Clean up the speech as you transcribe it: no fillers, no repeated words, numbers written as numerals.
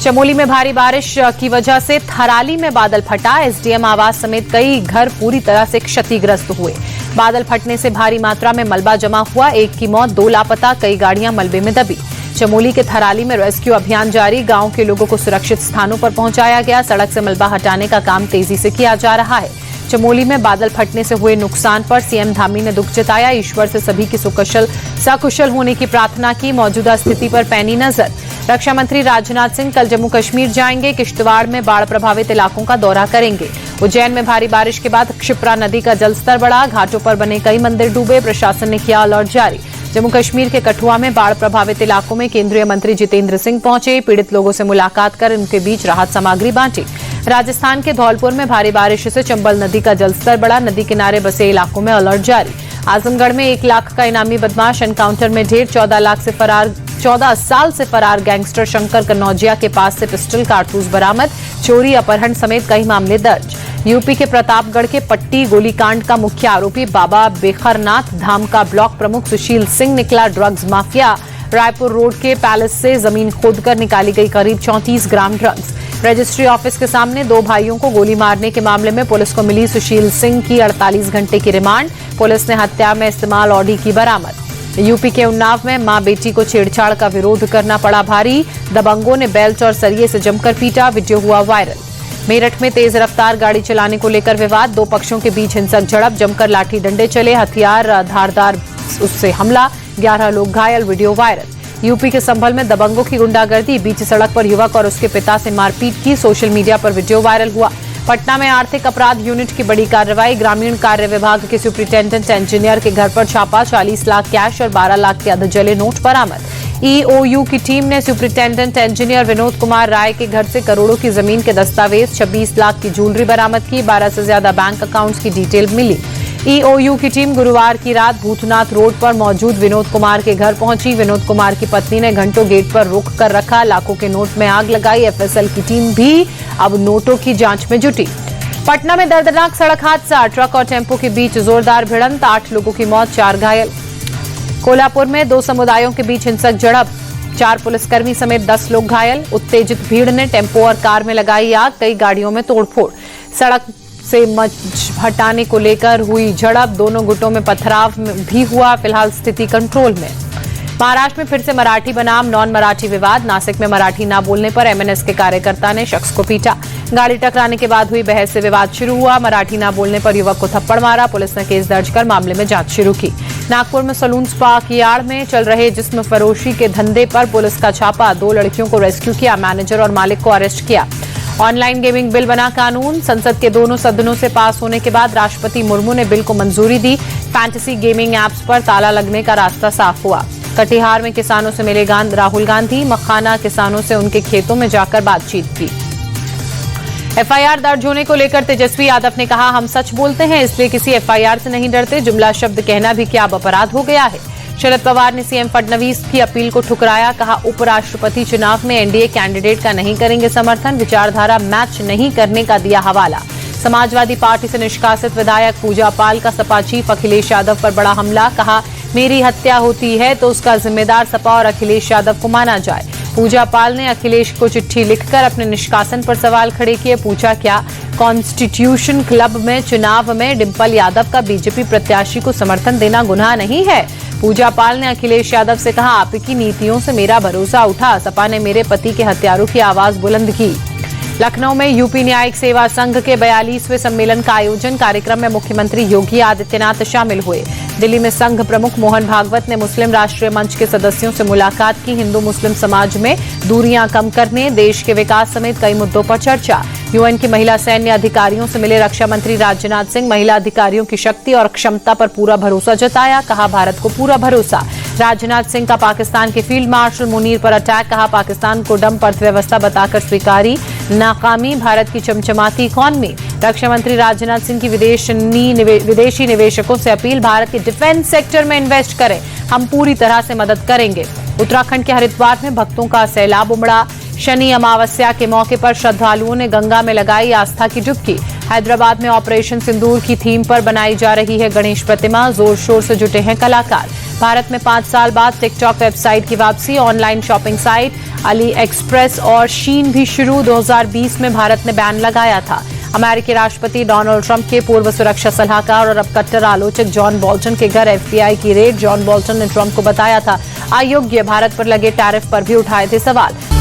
चमोली में भारी बारिश की वजह से थराली में बादल फटा। एसडीएम आवास समेत कई घर पूरी तरह से क्षतिग्रस्त हुए। बादल फटने से भारी मात्रा में मलबा जमा हुआ। एक की मौत, 2 लापता, कई गाड़ियां मलबे में दबी। चमोली के थराली में रेस्क्यू अभियान जारी। गांव के लोगों को सुरक्षित स्थानों पर पहुंचाया गया। सड़क से मलबा हटाने का काम तेजी से किया जा रहा है। चमोली में बादल फटने से हुए नुकसान पर सीएम धामी ने दुख जताया। ईश्वर से सभी की सकुशल होने की प्रार्थना की। मौजूदा स्थिति पर पैनी नजर। रक्षा मंत्री राजनाथ सिंह कल जम्मू कश्मीर जाएंगे। किश्तवाड़ में बाढ़ प्रभावित इलाकों का दौरा करेंगे। उज्जैन में भारी बारिश के बाद क्षिप्रा नदी का जलस्तर बढ़ा। घाटों पर बने कई मंदिर डूबे। प्रशासन ने किया अलर्ट जारी। जम्मू कश्मीर के कठुआ में बाढ़ प्रभावित इलाकों में केंद्रीय मंत्री जितेंद्र सिंह पहुंचे। पीड़ित लोगों से मुलाकात कर उनके बीच राहत सामग्री बांटी। राजस्थान के धौलपुर में भारी बारिश से चंबल नदी का जलस्तर बढ़ा। नदी किनारे बसे इलाकों में अलर्ट जारी। आजमगढ़ में 1 लाख का इनामी बदमाश, एनकाउंटर में ढेर। 14 साल से फरार गैंगस्टर शंकर कन्नौजिया के पास से पिस्टल, कारतूस बरामद। चोरी, अपहरण समेत कई मामले दर्ज। यूपी के प्रतापगढ़ के पट्टी गोलीकांड का मुख्य आरोपी बाबा बेखरनाथ धाम का ब्लॉक प्रमुख सुशील सिंह निकला ड्रग्स माफिया। रायपुर रोड के पैलेस से जमीन खोदकर निकाली गई करीब 34 ग्राम ड्रग्स। रजिस्ट्री ऑफिस के सामने 2 भाइयों को गोली मारने के मामले में पुलिस को मिली सुशील सिंह की 48 घंटे की रिमांड। पुलिस ने हत्या में इस्तेमाल ऑडी की बरामद। यूपी के उन्नाव में मां बेटी को छेड़छाड़ का विरोध करना पड़ा भारी। दबंगों ने बेल्ट और सरिये से जमकर पीटा। वीडियो हुआ वायरल। मेरठ में तेज रफ्तार गाड़ी चलाने को लेकर विवाद। 2 पक्षों के बीच हिंसक झड़प। जमकर लाठी डंडे चले। हथियार धारदार उससे हमला। 11 लोग घायल। Video viral. यूपी के संभल में दबंगों की गुंडागर्दी। बीच सड़क पर युवक और उसके पिता से मारपीट की। सोशल मीडिया पर वीडियो वायरल हुआ। पटना में आर्थिक अपराध यूनिट की बड़ी कार्रवाई। ग्रामीण कार्य विभाग के सुपरिटेंडेंट इंजीनियर के घर पर छापा। 40 लाख कैश और 12 लाख के अधजले नोट बरामद। ईओयू की टीम ने सुपरिटेंडेंट इंजीनियर विनोद कुमार राय के घर से करोड़ों की जमीन के दस्तावेज, 26 लाख की ज्वेलरी बरामद की। 12 से ज्यादा बैंक अकाउंट्स की डिटेल मिली। ईओयू की टीम गुरुवार की रात भूतनाथ रोड पर मौजूद विनोद कुमार के घर पहुंची। विनोद कुमार की पत्नी ने घंटों गेट पर रोक कर रखा। लाखों के नोट में आग लगाई। एफएसएल की टीम भी अब नोटों की जांच में जुटी। पटना में दर्दनाक सड़क हादसा। ट्रक और टेम्पो के बीच जोरदार भिड़ंत। 8 लोगों की मौत, 4 घायल। कोल्हापुर में 2 समुदायों के बीच हिंसक झड़प। 4 पुलिसकर्मी समेत 10 लोग घायल। उत्तेजित भीड़ ने टेम्पो और कार में लगाई आग। कई गाड़ियों में तोड़फोड़। सड़क से मच हटाने को लेकर हुई झड़प। दोनों गुटों में पथराव भी हुआ। फिलहाल स्थिति कंट्रोल में। महाराष्ट्र में फिर से मराठी बनाम नॉन मराठी विवाद। नासिक में मराठी न बोलने पर एमएनएस के कार्यकर्ता ने शख्स को पीटा। गाड़ी टकराने के बाद हुई बहस से विवाद शुरू हुआ। मराठी न बोलने पर युवक को थप्पड़ मारा। पुलिस ने केस दर्ज कर मामले में जांच शुरू की। नागपुर में सलून स्पा की आड़ में चल रहे जिस्म फरोशी के धंधे पर पुलिस का छापा। 2 लड़कियों को रेस्क्यू किया। मैनेजर और मालिक को अरेस्ट किया। ऑनलाइन गेमिंग बिल बना कानून। संसद के दोनों सदनों से पास होने के बाद राष्ट्रपति मुर्मू ने बिल को मंजूरी दी। फैंटेसी गेमिंग ऐप्स पर ताला लगने का रास्ता साफ हुआ। कटिहार में किसानों से मिले राहुल गांधी। मखाना किसानों से उनके खेतों में जाकर बातचीत की। एफआईआर दर्ज होने को लेकर तेजस्वी यादव ने कहा, हम सच बोलते हैं इसलिए किसी एफआईआर से नहीं डरते। जुमला शब्द कहना भी क्या अब अपराध हो गया है। शरद पवार ने सीएम फडणवीस की अपील को ठुकराया। कहा, उपराष्ट्रपति चुनाव में एनडीए कैंडिडेट का नहीं करेंगे समर्थन। विचारधारा मैच नहीं करने का दिया हवाला। समाजवादी पार्टी से निष्कासित विधायक पूजा पाल का सपा चीफ अखिलेश यादव पर बड़ा हमला। कहा, मेरी हत्या होती है तो उसका जिम्मेदार सपा और अखिलेश यादव को माना जाए। पूजा पाल ने अखिलेश को चिट्ठी लिखकर अपने निष्कासन पर सवाल खड़े किए। पूछा, क्या कॉन्स्टिट्यूशन क्लब में चुनाव में डिंपल यादव का बीजेपी प्रत्याशी को समर्थन देना गुनाह नहीं है। पूजा पाल ने अखिलेश यादव से कहा, आपकी नीतियों से मेरा भरोसा उठा। सपा ने मेरे पति के हत्यारों की आवाज बुलंद की। लखनऊ में यूपी न्यायिक सेवा संघ के 42वें सम्मेलन का आयोजन। कार्यक्रम में मुख्यमंत्री योगी आदित्यनाथ शामिल हुए। दिल्ली में संघ प्रमुख मोहन भागवत ने मुस्लिम राष्ट्रीय मंच के सदस्यों से मुलाकात की। हिंदू मुस्लिम समाज में दूरियां कम करने, देश के विकास समेत कई मुद्दों पर चर्चा। यूएन की महिला सैन्य अधिकारियों से मिले रक्षा मंत्री राजनाथ सिंह। महिला अधिकारियों की शक्ति और क्षमता पर पूरा भरोसा जताया। कहा, भारत को पूरा भरोसा। राजनाथ सिंह का पाकिस्तान के फील्ड मार्शल मुनीर पर अटैक। कहा, पाकिस्तान को डंप अर्थव्यवस्था बताकर स्वीकारी नाकामी। भारत की चमचमाती इकॉनमी। रक्षा मंत्री राजनाथ सिंह की विदेशी निवेशकों से अपील, भारत के डिफेंस सेक्टर में इन्वेस्ट करें, हम पूरी तरह से मदद करेंगे। उत्तराखंड के हरिद्वार में भक्तों का सैलाब उमड़ा। शनि अमावस्या के मौके पर श्रद्धालुओं ने गंगा में लगाई आस्था की डुबकी। हैदराबाद में ऑपरेशन सिंदूर की थीम पर बनाई जा रही है गणेश प्रतिमा, जोर शोर से जुटे हैं कलाकार। भारत में 5 साल बाद टिकटॉक वेबसाइट की वापसी, online shopping site Ali express और शीन भी शुरू। 2020 में भारत ने बैन लगाया था। अमेरिकी राष्ट्रपति डोनाल्ड ट्रंप के पूर्व सुरक्षा सलाहकार और अब कट्टर आलोचक जॉन बोल्टन के घर FBI की रेड। जॉन बोल्टन ने ट्रंप को बताया था अयोग्य, भारत पर लगे टैरिफ पर भी उठाए थे सवाल।